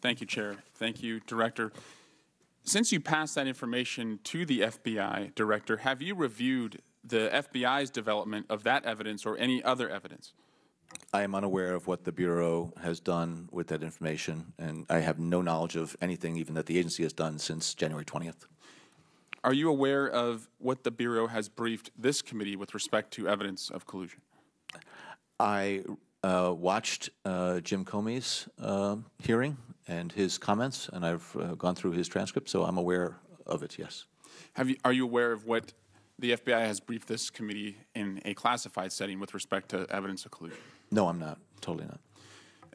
Thank you, Chair. Thank you, Director. Since you passed that information to the FBI Director, have you reviewed the FBI's development of that evidence or any other evidence? I am unaware of what the Bureau has done with that information, and I have no knowledge of anything even that the agency has done since January 20th. Are you aware of what the Bureau has briefed this committee with respect to evidence of collusion? I watched Jim Comey's hearing and his comments, and I've gone through his transcript, so I'm aware of it, yes. Are you aware of what the FBI has briefed this committee in a classified setting with respect to evidence of collusion? No, I'm not. Totally not.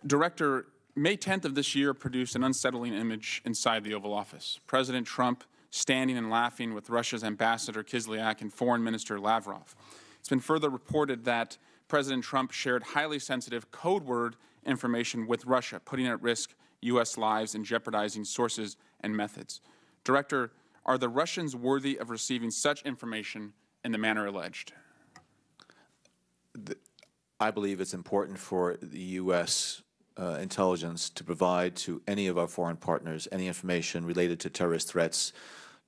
Director, May 10th of this year produced an unsettling image inside the Oval Office. President Trump standing and laughing with Russia's Ambassador Kislyak and Foreign Minister Lavrov. It's been further reported that President Trump shared highly sensitive code word information with Russia, putting at risk U.S. lives and jeopardizing sources and methods. Director, are the Russians worthy of receiving such information in the manner alleged? I believe it's important for the U.S. Intelligence to provide to any of our foreign partners any information related to terrorist threats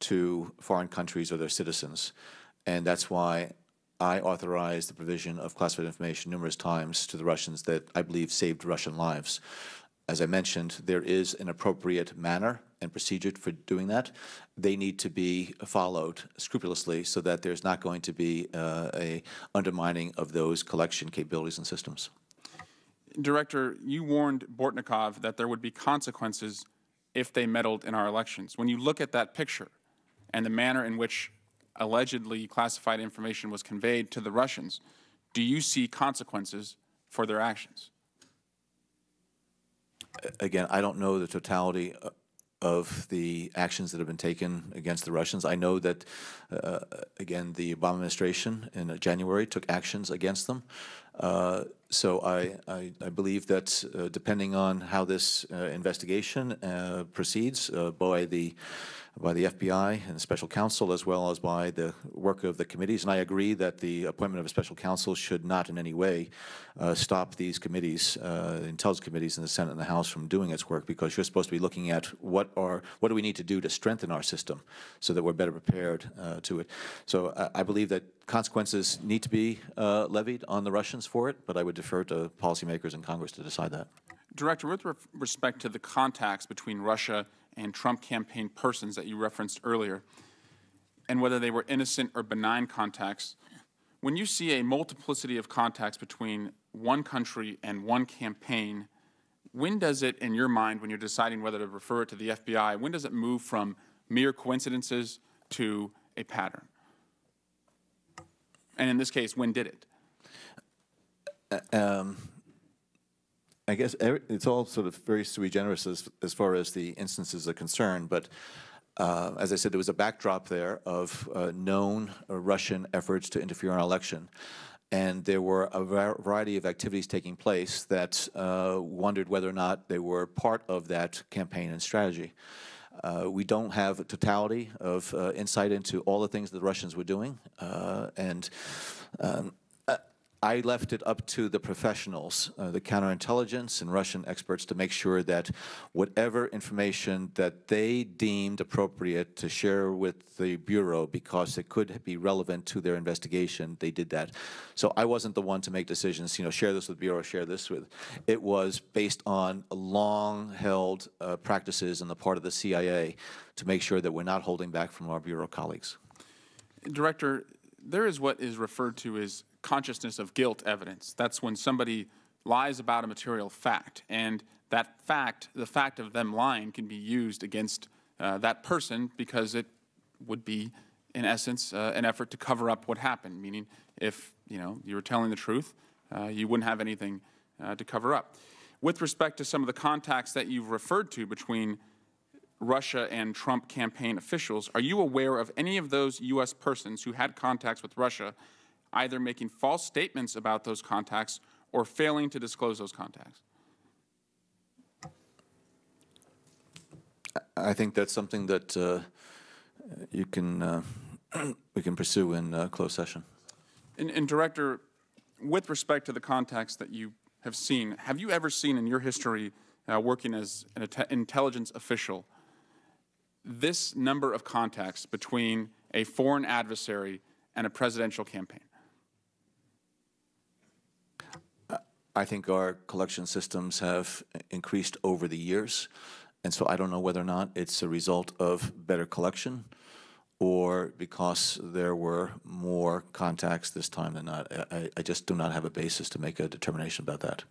to foreign countries or their citizens. And that's why I authorized the provision of classified information numerous times to the Russians that I believe saved Russian lives. As I mentioned, there is an appropriate manner and procedure for doing that. They need to be followed scrupulously so that there's not going to be a undermining of those collection capabilities and systems. Director, you warned Bortnikov that there would be consequences if they meddled in our elections. When you look at that picture and the manner in which allegedly classified information was conveyed to the Russians, do you see consequences for their actions? Again, I don't know the totality of the actions that have been taken against the Russians. I know that, again, the Obama administration in January took actions against them. So I believe that depending on how this investigation proceeds by the FBI and the special counsel, as well as by the work of the committees. And I agree that the appointment of a special counsel should not in any way stop these committees, intelligence committees in the Senate and the House from doing its work, because you're supposed to be looking at what do we need to do to strengthen our system so that we're better prepared to it. So I believe that consequences need to be levied on the Russians for it, but I would defer to policymakers in Congress to decide that. Director, with respect to the contacts between Russia and Trump campaign persons that you referenced earlier, and whether they were innocent or benign contacts, when you see a multiplicity of contacts between one country and one campaign, when does it, in your mind, when you're deciding whether to refer it to the FBI, when does it move from mere coincidences to a pattern? And in this case, when did it? I guess it's all sort of very sui generis as far as the instances are concerned, but as I said, there was a backdrop there of known Russian efforts to interfere in our election. And there were a variety of activities taking place that wondered whether or not they were part of that campaign and strategy. We don't have a totality of insight into all the things that the Russians were doing, I left it up to the professionals, the counterintelligence and Russian experts, to make sure that whatever information that they deemed appropriate to share with the Bureau because it could be relevant to their investigation, they did that. So I wasn't the one to make decisions, share this with the Bureau, share this with. It was based on long-held practices on the part of the CIA to make sure that we're not holding back from our Bureau colleagues. Director, there is what is referred to as consciousness of guilt evidence. That's when somebody lies about a material fact, and that fact, the fact of them lying, can be used against that person because it would be, in essence, an effort to cover up what happened. Meaning, if you were telling the truth, you wouldn't have anything to cover up. With respect to some of the contacts that you've referred to between Russia and Trump campaign officials, are you aware of any of those U.S. persons who had contacts with Russia either making false statements about those contacts or failing to disclose those contacts? I think that's something that we can pursue in closed session. And Director, with respect to the contacts that you have seen, have you ever seen in your history working as an intelligence official, this number of contacts between a foreign adversary and a presidential campaign? I think our collection systems have increased over the years, and so I don't know whether or not it's a result of better collection or because there were more contacts this time than not. I just do not have a basis to make a determination about that.